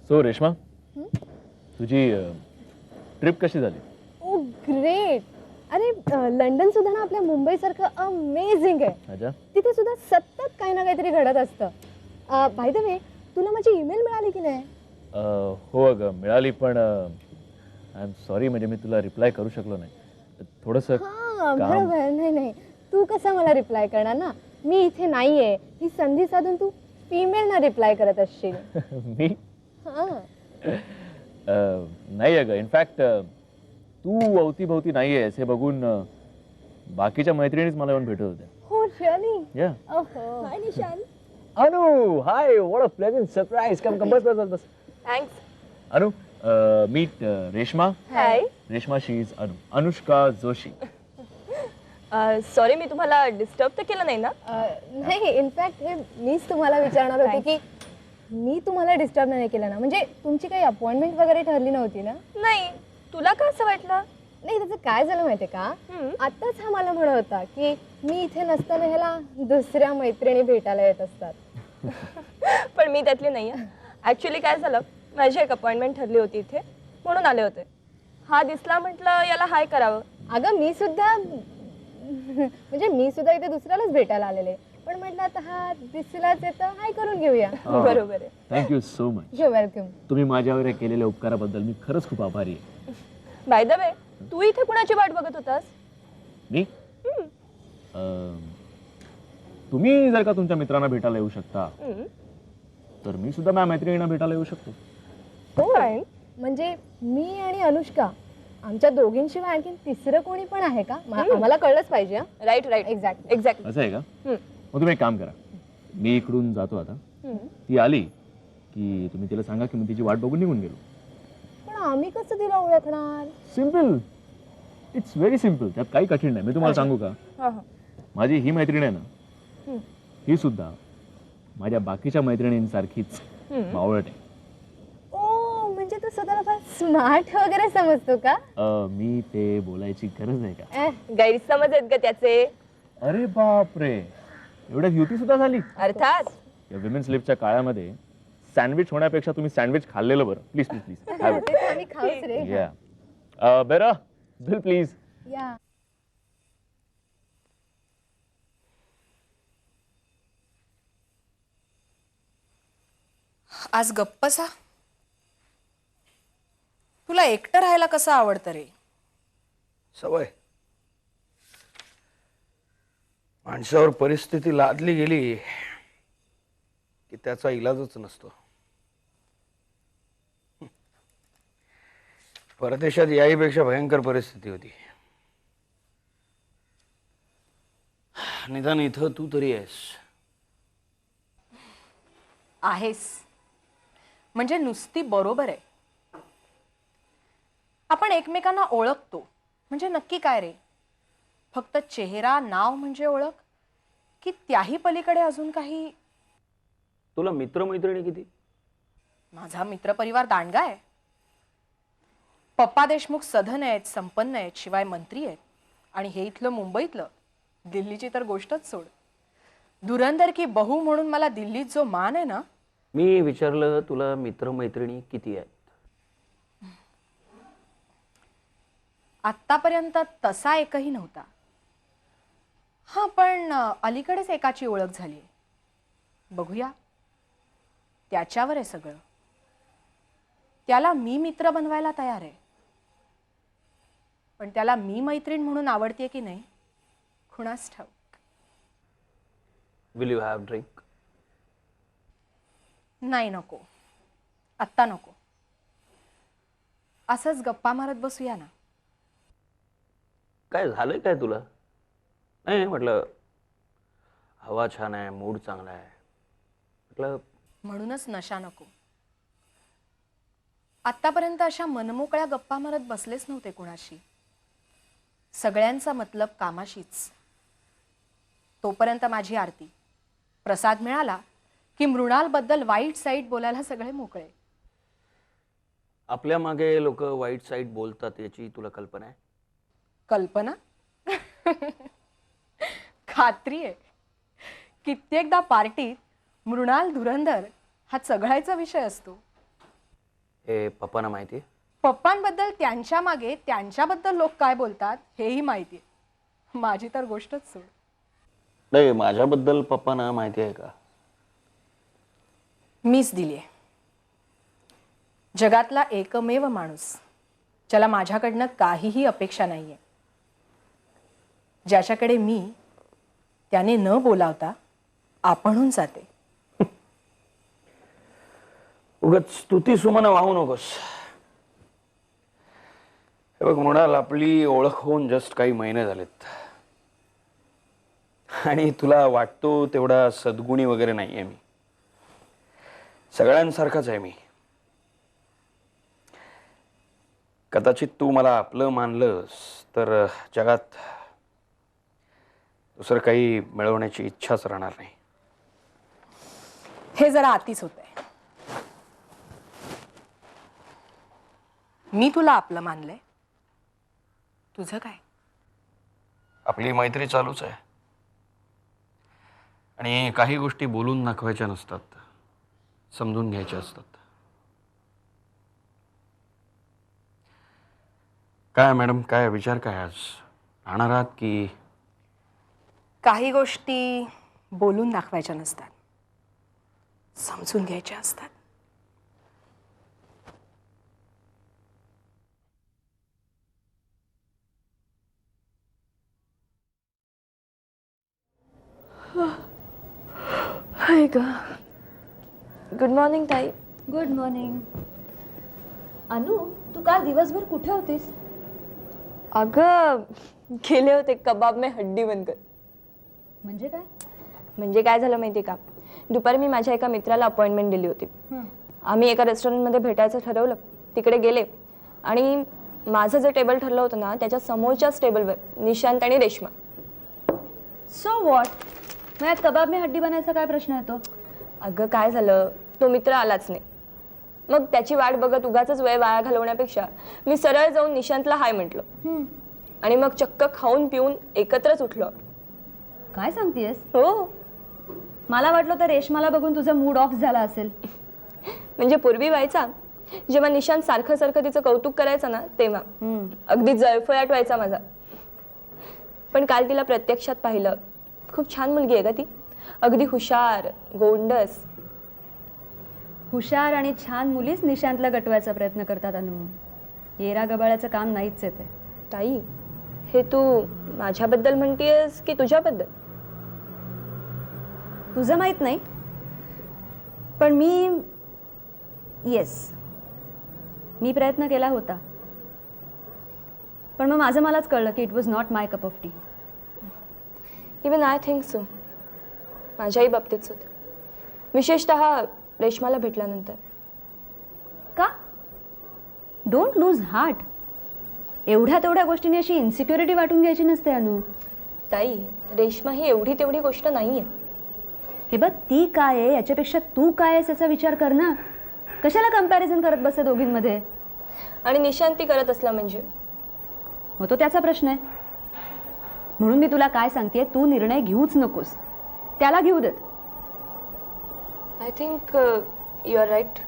So Reshma, तुझी trip कशी झाली? ओ ग्रेट. अरे लंडन सुद्धा ना आपल्या मुंबईसारखं अमेझिंग आहे. अच्छा. तिथे सुद्धा सतत काही ना काहीतरी घडत असतं. बाय द वे, तुला माझी ईमेल मिळाली की नाही? हो अगं मिळाली, पण आय एम सॉरी, म्हणजे मी तुला रिप्लाय करू शकलो नाही. थोडंसं हां काम. बरोबर. नाही नाही, तू कसा मला रिप्लाय करणार ना, मी इथे नाहीये ही संधी साधून तू ईमेलना रिप्लाय करत असशील. मी हां. नाही अगं, इनफॅक्ट तू अवतीभवती नाही आहेस हे बघून बाकीच्या मैत्रिणीच मला येऊन भेटत होत्या. हो रिअली? या ओहो. Hi Nishan. Anu, hi, what a pleasant surprise. Come come, बस बस बस बस. Thanks. Anu, meet Reshma. Hi. Reshma, she is Anu, Anushka Joshi. Sorry, मी तुम्हाला डिस्टर्ब तर केलं नाही ना? नाही, इनफॅक्ट हे मीच तुम्हाला विचारणार होते की मी तुम्हाला डिस्टर्ब नाही केलं ना, म्हणजे तुमची काही अपॉइंटमेंट वगैरे ठरली नव्हती ना? नाही, तुला का असं वाटलं? नाही, त्याचं काय झालं माहितीये का, आताच हा मला म्हणत होता की मी इथे नसताना ह्याला दुसऱ्या मैत्रिणी भेटायला येत असतात. पण मी त्यातली नाही आहे. ॲक्च्युली काय झालं, माझी एक अपॉइंटमेंट ठरली होती इथे, म्हणून आले होते. हा दिसला, म्हटलं याला हाय करावं. अगं मी सुद्धा म्हणजे मी सुद्धा इथे दुसऱ्यालाच भेटायला आलेले, पण म्हटलं आता हा दिसलाच येतं, हाय करून घेऊया. बरोबर आहे. Thank you so much. You welcome. तुम्ही माझ्यावर केलेल्या उपकाराबद्दल मी खरंच खूप आभारी आहे. बाय द वे, तू इथे कुणाची वाट बघत होतास? मी तुम्ही जर का तुमच्या मित्रांना भेटायला येऊ शकता, तर मी सुद्धा माझ्या मैत्रिणींना भेटायला येऊ शकतो. हो, म्हणजे मी आणि अनुष्का, आमच्या दोघींशिवाय आणखी तिसरं कोणी पण आहे का? आम्हाला कळलंच पाहिजे. Right right, exactly. एक्झॅक्टली. असं आहे का? मग तुम्ही एक काम करा, मी इकडून जातो आता. ती आली की तुम्ही तिला सांगा की मी तिची वाट बघून निघून गेलो. पण आम्ही कसं तिला ओळखणार? Simple, it's very simple. त्यात काही कठीण नाही. मी तुम्हाला सांगू का, हां हां. माझी ही मैत्रीण आहे ना, ही सुद्धा माझ्या बाकीच्या मैत्रिणींसारखीच मावळट आहे. ओ, म्हणजे तू स्वतःला फार स्मार्ट वगैरे समजतो का? मी ते बोलायची गरज आहे का? गैरसमज आहेत ग त्याचे. अरे बापरे, एवढ्यात युती सुद्धा झाली. अर्थात. या विमेन्स लिफ्टच्या काळामध्ये सँडविच होण्यापेक्षा तुम्ही सँडविच खाल्लेलं बरं. प्लीज प्लीज प्लीज हॅव ते तर आम्ही खाऊच रे. इट. या बेरा, बिल प्लीज. या. आज गप्पसा. तुला एकटं राहायला कसं आवडतं रे? सवय. माणसावर परिस्थिती लादली गेली की त्याचा इलाजच नसतो. परदेशात याहीपेक्षा भयंकर परिस्थिती होती. निदान इथं तू तरी आहेस म्हणजे नुसती बरोबर आहे. आपण एकमेकांना ओळखतो म्हणजे नक्की काय रे? फक्त चेहरा नाव म्हणजे ओळख, की त्याही पलीकडे अजून काही? तुला मित्रमैत्रिणी किती? माझा मित्रपरिवार दांडगा आहे. पप्पा देशमुख सधन आहेत, संपन्न आहेत, शिवाय मंत्री आहेत. आणि हे इथलं मुंबईतलं, दिल्लीची तर गोष्टच सोड. धुरंधर की बहू म्हणून मला दिल्लीत जो मान आहे ना. मी विचारलं तुला मित्रमैत्रिणी किती आहेत? आत्तापर्यंत तसा एकही नव्हता. हा, पण अलीकडेच एकाची ओळख झाली. बघूया, त्याच्यावर आहे सगळं. त्याला मी मित्र बनवायला तयार आहे, पण त्याला मी मैत्रीण म्हणून आवडते की नाही कुणास ठाऊक. Will you have drink? नाही, नको, आत्ता नको. असंच गप्पा मारत बसूया ना. काय झालंय काय तुला? नाही म्हटलं, हवा छान आहे, मूड चांगला आहे म्हटलं. म्हणूनच नशा नको. आत्तापर्यंत अशा मनमोकळ्या गप्पा मारत बसलेच नव्हते कुणाशी. सगळ्यांचा मतलब कामाशीच. तोपर्यंत माझी आरती. प्रसाद मिळाला की मृणालबद्दल वाईट साईट बोलायला सगळे मोकळे. आपल्या मागे लोक वाईट साईड बोलतात याची तुला कल्पना आहे? कल्पना? खात्री आहे. कित्येकदा पार्टीत मृणाल धुरंधर हा चघळायचा विषय असतो. हे पप्पांना माहिती आहे? पप्पांबद्दल त्यांच्या मागे त्यांच्याबद्दल लोक काय बोलतात हेही माहिती आहे. माझी तर गोष्टच सोड. नाही, माझ्याबद्दल पप्पांना माहिती आहे का? मीच दिली आहे. जगातला एकमेव माणूस ज्याला माझ्याकडनं काहीही अपेक्षा नाहीये, ज्याच्याकडे मी त्याने न बोलावता आपणहून जाते. उगाच स्तुती सुमनं वाहू नकोस. हे बघ मृणाल, आपली ओळख होऊन जस्ट काही महिने झालेत आणि तुला वाटतो तेवढा सद्गुणी वगैरे नाहीये मी. सगळ्यांसारखाच आहे मी. कदाचित तू मला आपलं मानलंस तर जगात दुसरं काही मिळवण्याची इच्छाच राहणार नाही. हे जरा आतीच होतंय. मी तुला आपलं मानलंय, तुझं काय? आपली मैत्री चालूच आहे आणि काही गोष्टी बोलून दाखवायच्या नसतात, समजून घ्यायच्या असतात. काय मॅडम, काय विचार काय आज? राहणार आहात की? काही गोष्टी बोलून दाखवायच्या नसतात, समजून घ्यायच्या असतात. हाय ग. गुड मॉर्निंग ताई. Good morning. अनु, तू काल दिवसभर कुठे होतीस? अगं गेले होते कबाब में हड्डी बनकर. म्हणजे काय? म्हणजे काय झालं माहिती का, दुपारी मी माझ्या एका मित्राला अपॉइंटमेंट दिली होती. आम्ही एका रेस्टॉरंटमध्ये भेटायचं ठरवलं. तिकडे गेले आणि माझं जे टेबल ठरलं होतं ना, त्याच्या समोरच्याच टेबलवर निशांत आणि रेश्मा. So what? मग यात कबाब में हड्डी बनायचा काय प्रश्न येतो? अगं काय झालं, तो मित्र आलाच नाही. मग त्याची वाट बघत उगाचच वेळ वाया घालवण्यापेक्षा मी सरळ जाऊन निशांतला हाय म्हटलं आणि मग चक्क खाऊन पिऊन एकत्रच उठलो. काय सांगतेस? हो, मला वाटलं तर रेशमाला बघून तुझा मूड ऑफ झाला असेल. म्हणजे पूर्वी व्हायचा जेव्हा निशांत सारखं सारखं तिचं कौतुक करायचं ना, तेव्हा अगदी जळफळाट व्हायचा माझा. पण काल तिला प्रत्यक्षात पाहिलं. खूप छान मुलगी आहे का ती, अगदी हुशार, गोंडस. हुशार आणि छान मुलीच निशांतला गटवायचा प्रयत्न करतात अनु. येरा गबाळाचं काम नाहीच आहे ते. ताई, हे तू माझ्याबद्दल म्हणतेस की तुझ्याबद्दल? तुझं माहित नाही, पण मी प्रयत्न केला होता. पण मग माझं मलाच कळलं की it was not my cup of T. Even I think so. माझ्याही बाबतीतच होतं, विशेषतः रेश्माला भेटल्यानंतर. का? Don't lose heart. एवढ्या तेवढ्या गोष्टीने अशी इन्सिक्युरिटी वाटून घ्यायची नसते अनु. ताई, रेश्मा ही एवढी तेवढी गोष्ट नाहीये. हे बघ, ती काय आहे याच्यापेक्षा तू काय आहेस याचा विचार कर ना. कशाला कंपॅरिझन करत बसते दोघींमध्ये? आणि निशांती करत असला म्हणजे मग तो त्याचा प्रश्न आहे. म्हणून मी तुला काय सांगतेय, तू निर्णय घेऊच नकोस, त्याला घेऊ देत. I think you are right.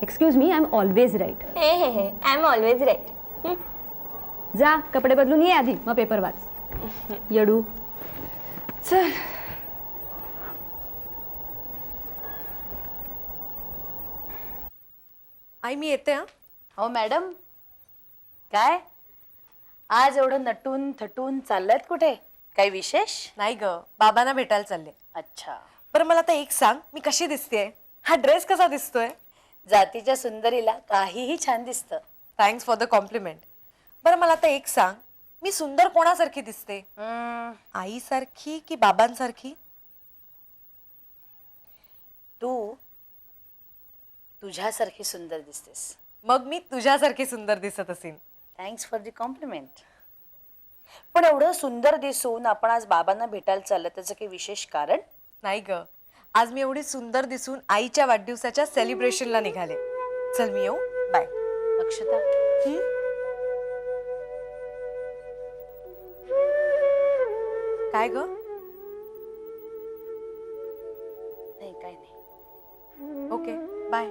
Excuse me, I am always right. I am always right. जा कपडे बदलून ये आधी, मग पेपर वाच. येडू. चल. आई मी येते. हो मॅडम, काय आज एवढं नटून थटून चालल्यात कुठे? काही विशेष? नाही ग, बाबांना भेटायला चालले. अच्छा, बरं मला आता एक सांग, मी कशी दिसतेय? हा ड्रेस कसा दिसतोय? जातीच्या सुंदरीला काहीही छान दिसतं. Thanks for the compliment. बरं मला आता एक सांग, मी सुंदर कोणासारखी दिसते? आईसारखी की बाबांसारखी? तू तुझ्यासारखी सुंदर दिसतेस. मग मी तुझ्यासारखी सुंदर दिसत असेल. Thanks for the compliment. पण एवढं सुंदर दिसून आपण आज बाबांना भेटायला चाललं, त्याचं काही विशेष कारण? नाही ग, आज मी एवढी सुंदर दिसून आईच्या वाढदिवसाच्या सेलिब्रेशनला निघाले. चल मी येऊ, बाय. अक्षता, काय ग? नाही काय नाही. Okay, bye.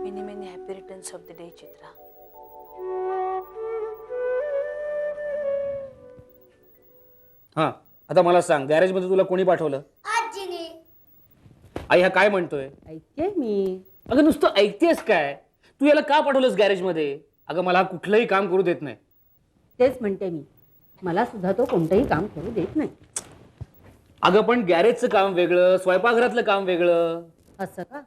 Many many happy returns of the day Chitra. हा आता मला सांग, गॅरेजमध्ये तुला कोणी पाठवलं? आई हा काय म्हणतोय? ऐकते मी. अगं नुसतं ऐकतेस काय? तू याला का पाठवलंस गॅरेजमध्ये? अगं मला हा कुठलंही काम करू देत नाही. तेच म्हणते मी, मला सुद्धा तो कोणतंही काम करू देत नाही. अगं पण गॅरेजचं काम वेगळं, स्वयंपाकघरातलं काम वेगळं. असं का?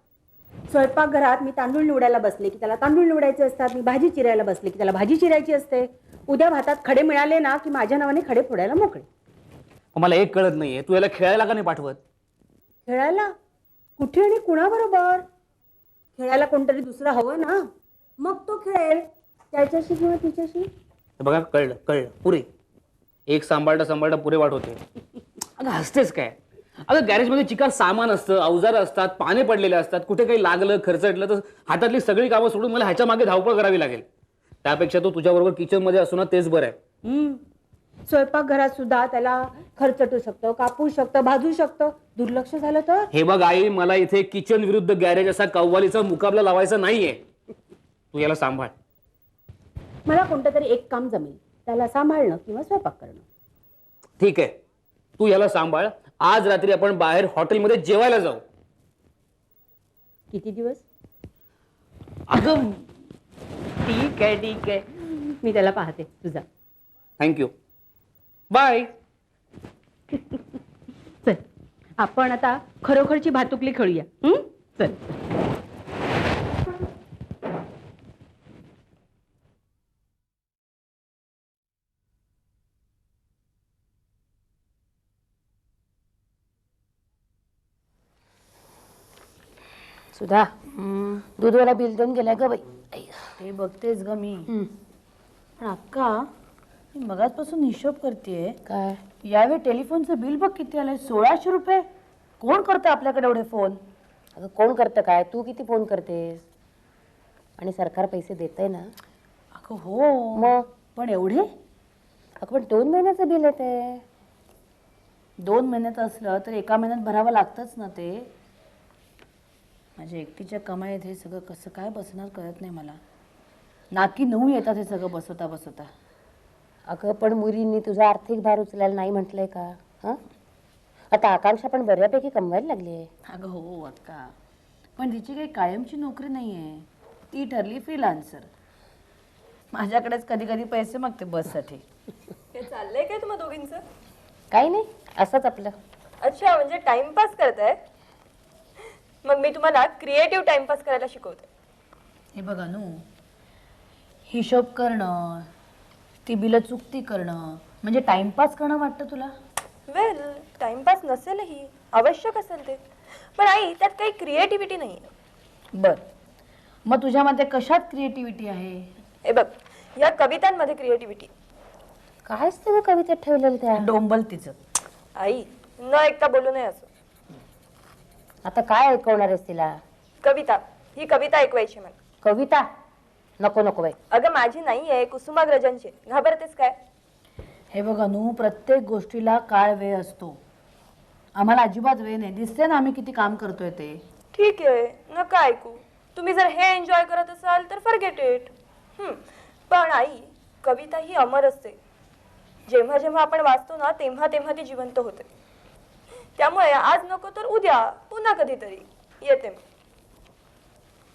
स्वयंपाकघरात मी तांदूळ निवडायला बसले की त्याला तांदूळ निवडायचे असतात, मी भाजी चिरायला बसले की त्याला भाजी चिरायची असते. उद्या भातात खडे मिळाले ना की माझ्या नावाने खडे फोडायला मोकळे. मला एक कळत नाहीये, तू याला खेळायला का नाही पाठवत? खेळायला कुठे आणि कुणाबरोबर? खेळायला कोणतरी दुसरं हवं ना, मग तो खेळेल त्याच्याशी किंवा तिच्याशी. हे बघा, कळलं कळलं, पुरे एक सांभाळता पुरे वाट होते. अगं हसतेस काय? अगं गॅरेजमध्ये चिकार सामान असतं, अवजार असतात, पाने पडलेले असतात, कुठे काही लागलं खरचटलं तर हातातली सगळी कामं सोडून मला ह्याच्या मागे धावपळ करावी लागेल. त्यापेक्षा तो तुझ्याबरोबर किचनमध्ये असतो ना, तेच बरं आहे. स्वयंपाकघरात सुद्धा त्याला खरचटू शकतो, कापू शकतो, भाजू शकतो. दुर्लक्ष झालं तर? हे बघ आई, मला इथे किचन विरुद्ध गॅरेज असा कव्वालीचा मुकाबला लावायचा नाहीये. तू याला सांभाळ. मला कोणतं तरी एक काम जमेल, त्याला सांभाळणं किंवा स्वयंपाक करणं. ठीक आहे, तू याला सांभाळ. आज रात्री आपण बाहेर हॉटेलमध्ये जेवायला जाऊ. किती दिवस? अगं ठीक आहे ठीक आहे, मी त्याला पाहते. तुझा थँक्यू, बाय. चल आपण आता खरोखरची भातुकली खेळूया. चल. सुधा, दूधवाला बिल देऊन गेलाय ग बाई. ते बघतेच ग मी. पण अक्का, मी मगाचपासून हिशोब करतेय. काय? यावेळी टेलिफोनचं बिल बघ किती आलंय, 1600 रुपये. कोण करतं आपल्याकडे एवढे फोन? अगं कोण करतं काय? तू किती फोन करतेस? आणि सरकार पैसे देतंय ना. अगं हो, मग पण एवढे? अगं पण 2 महिन्याचं बिल येते. 2 महिन्यात असलं तर एका महिन्यात भरावं लागतंच ना ते. माझ्या एकटीच्या कमाईत हे सगळं कसं काय बसणार कळत नाही मला. नाकी 9 येतात हे सगळं बसवता बसवता. अगं पण मुलींनी तुझा आर्थिक भार उचलायला नाही म्हटलंय का? हां, आता आकांक्षा पण बऱ्यापैकी कमवायला लागली आहे. अगं हो अक्का, पण तिची काही कायमची नोकरी नाही आहे. ती ठरली फ्रीलान्सर. माझ्याकडेच कधी कधी पैसे मागते बससाठी. हे चाललंय काय तुम्हा दोघींचं? काही नाही, असंच आपलं. अच्छा, म्हणजे टाइमपास करताय? मग मी तुम्हाला क्रिएटिव्ह टाइमपास करायला शिकवते. हे बघा नू, हिशोब करणं, ती बिलं चुकती करणं म्हणजे टाइमपास करणं वाटतं तुला? वेल, टाइमपास नसेलही, आवश्यक असेल ते. पण आई, त्यात काही क्रिएटिव्हिटी नाही आहे. बर, मग तुझ्यामध्ये कशात क्रिएटिव्हिटी आहे? हे बघ, या कवितांमध्ये क्रिएटिव्हिटी. कायच त्यानं कवितेत ठेवलेलं त्या? डोंबल तिचं. आई, न ऐकता बोलू नये असं. आता काय ऐकवणार आहेस तिला? कविता, ही कविता ऐकवायची मला. कविता? नको नको बाई. अगं माझी नाही आहे, कुसुमाग्रजांची. घाबरतेस काय? हे बघा नू, प्रत्येक गोष्टीला काळ वेळ असतो. आम्हाला अजिबात वेळ नाही. दिसते ना आम्ही किती काम करतोय ते. ठीक आहे, नका ऐकू. तुम्ही जर हे एन्जॉय करत असाल तर फॉरगेट इट. पण आई, कविता ही अमर असते. जेव्हा जेव्हा आपण वाचतो ना, तेव्हा तेव्हा ती जिवंत होते. त्यामुळे आज नको तर उद्या पुन्हा कधीतरी येते मी.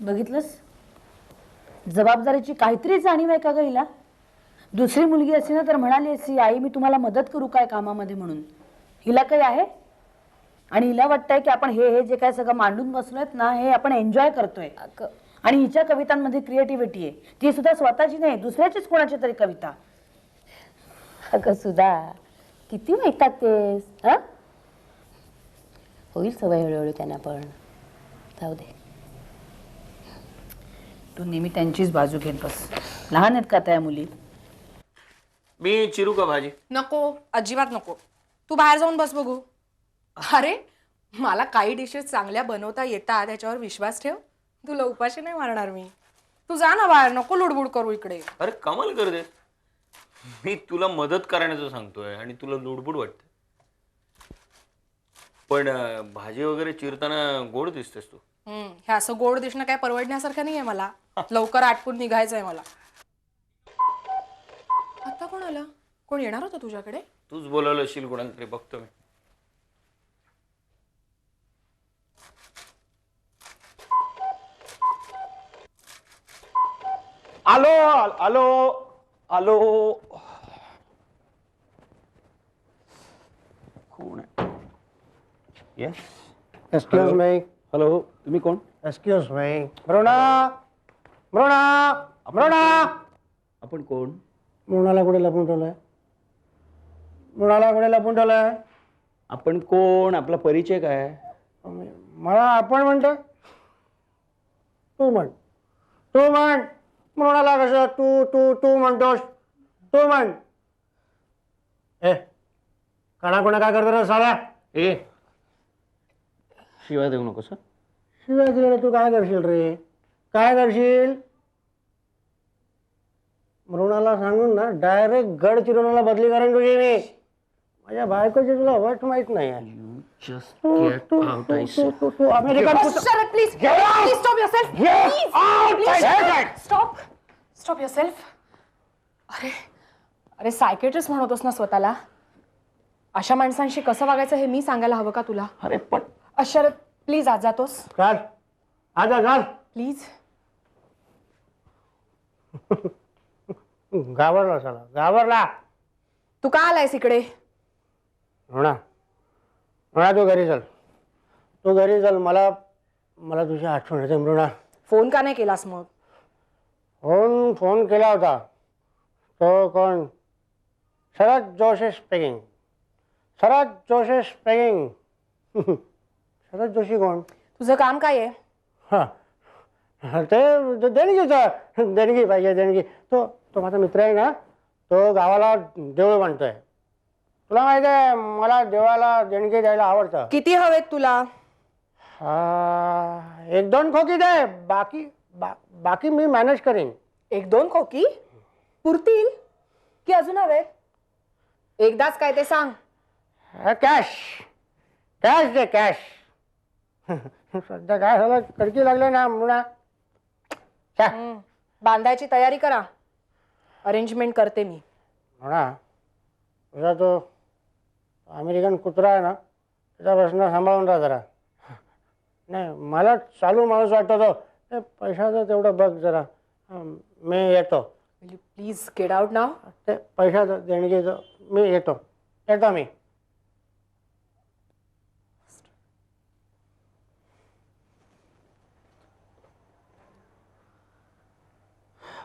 बघितलंस, जबाबदारीची काहीतरी जाणीव आहे का ग हिला? दुसरी मुलगी असती ना तर म्हणाली असती, आई मी तुम्हाला मदत करू काय कामामध्ये म्हणून. हिला काही आहे? आणि हिला वाटतंय की आपण हे जे काय सगळं मांडून बसलोयत ना, हे आपण एन्जॉय करतोय. आणि हिच्या कवितांमध्ये क्रिएटिव्हिटी आहे. ती सुद्धा स्वतःची नाही, दुसऱ्याचीच कोणाची तरी कविता. अगं सुधा, किती वैतागतेस? हा, होईल सवय हळूहळू त्यांना. पण जाऊ दे. तू नेहमी त्यांचीच बाजू घेत बस. लहान आहेत का त्या मुली? मी चिरू का भाजी? नको, अजिबात नको. तू बाहेर जाऊन बस बघू. अरे, मला काही डिशेस चांगल्या बनवता येतात त्याच्यावर विश्वास ठेव. तुला उपाशी नाही मारणार मी. तू जा ना बाहेर, नको लुडबुड करू इकडे. अरे कमाल करते. मी तुला मदत करण्याचं सांगतोय आणि तुला लुडबुड वाटते. पण भाजी वगैरे चिरताना गोड दिसतेस तू. हे असं गोड दिसणं काय परवडण्यासारखं नाहीये मला. लवकर आटपून निघायचंय मला. आता कोण आलं? कोण येणार होतं तुझ्याकडे? तूच बोलवलं असेल कोणाला तरी, बघतो मी. आलो आलो आलो. कोण आहे? येस. Excuse me. हॅलो, तुम्ही कोण? Excuse me. मृणा मृणा मृणा. आपण कोण? मृणाला कुठे लपून ठेवलंय? मृणाला कुठे लपून ठेवलंय? आपण कोण? आपला परिचय काय? मला आपण म्हणतो. तू म्हण. तू म्हण. मृणाला कसं तू तू तू म्हणतोस? तू म्हण. ए काढा कोणा काय करतो रे साड्या? ए शिवाय देऊ नकोस हं? शिवाय दिलेलं तू काय करशील रे? काय करशील? मृणाला सांगून ना डायरेक्ट गडचिरोलीला बदली करेन तुझी मी. माझ्या बायकोची तुला वट माहित नाही आहे. Just get out, I said. तू American please stop yourself. Stop yourself. अरे अरे सायकेट्रिस्ट म्हणतोस ना स्वतःला. अशा माणसांशी कसं वागायचं हे मी सांगायला हवं का तुला? अरे पण शरद प्लीज आज जातोस चाल आजा चाल. प्लीज. घाबरला साला घाबरला. तू का आलायस इकडे? म्हणा म्हणा तू घरी चल. तू घरी चल. मला मला तुझी आठवण येते मृणा. फोन का नाही केलास मग? फोन केला होता. तो कोण? शरद जोशी स्पीकिंग. शरद जोशी स्पीकिंग. शरद जोशी कोण? तुझं काम काय आहे? हां ते देणगीचं. देणगी पाहिजे देणगी. तो तो माझा मित्र आहे ना. तो गावाला देऊळ बांधतोय. तुला माहिती आहे मला देवाला देणगी द्यायला आवडतं. किती हवेत तुला? 1-2 खोकी दे. बाकी मी मॅनेज करीन. 1-2 खोकी पुरतील की अजून हवेत? एकदाच काय ते सांग. कॅश कॅश दे कॅश. सध्या काय झालं कडकी लागले ना म्हणा. बांधायची तयारी करा. अरेंजमेंट करते मी. म्हणा तुझा तो अमेरिकन कुत्रा आहे ना त्याच्यापासून सांभाळून राहा जरा. नाही मला चालू माणूस वाटतो तो. ते पैशाचं तेवढं बघ जरा. मी येतो. प्लीज गेट आउट नाव. ते पैशाचं देणगीचं मी येतो मी.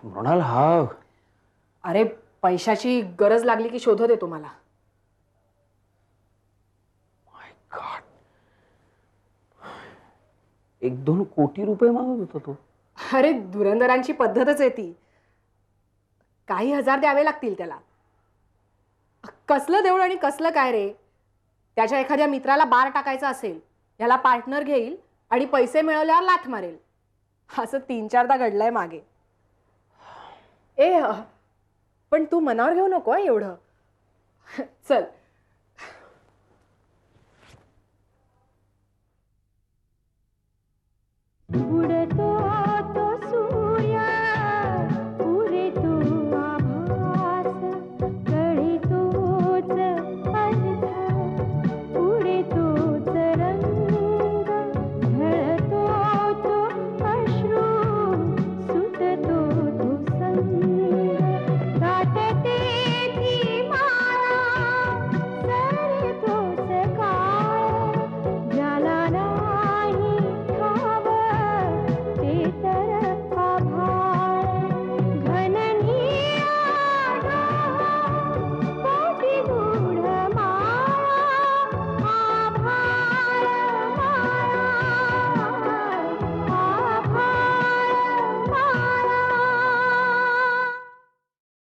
मृणाल हा अरे पैशाची गरज लागली की शोधत येतो मला. गॉड 1-2 कोटी रुपये मागत होता तो. अरे धुरंदरांची पद्धतच आहे ती. काही हजार द्यावे लागतील त्याला. कसलं देऊळ आणि कसलं काय रे? त्याच्या एखाद्या मित्राला बार टाकायचा असेल याला पार्टनर घेईल आणि पैसे मिळवल्यावर लाथ मारेल. असं 3-4दा घडलंय मागे. पण तू मनावर घेऊ नको एवढं. चल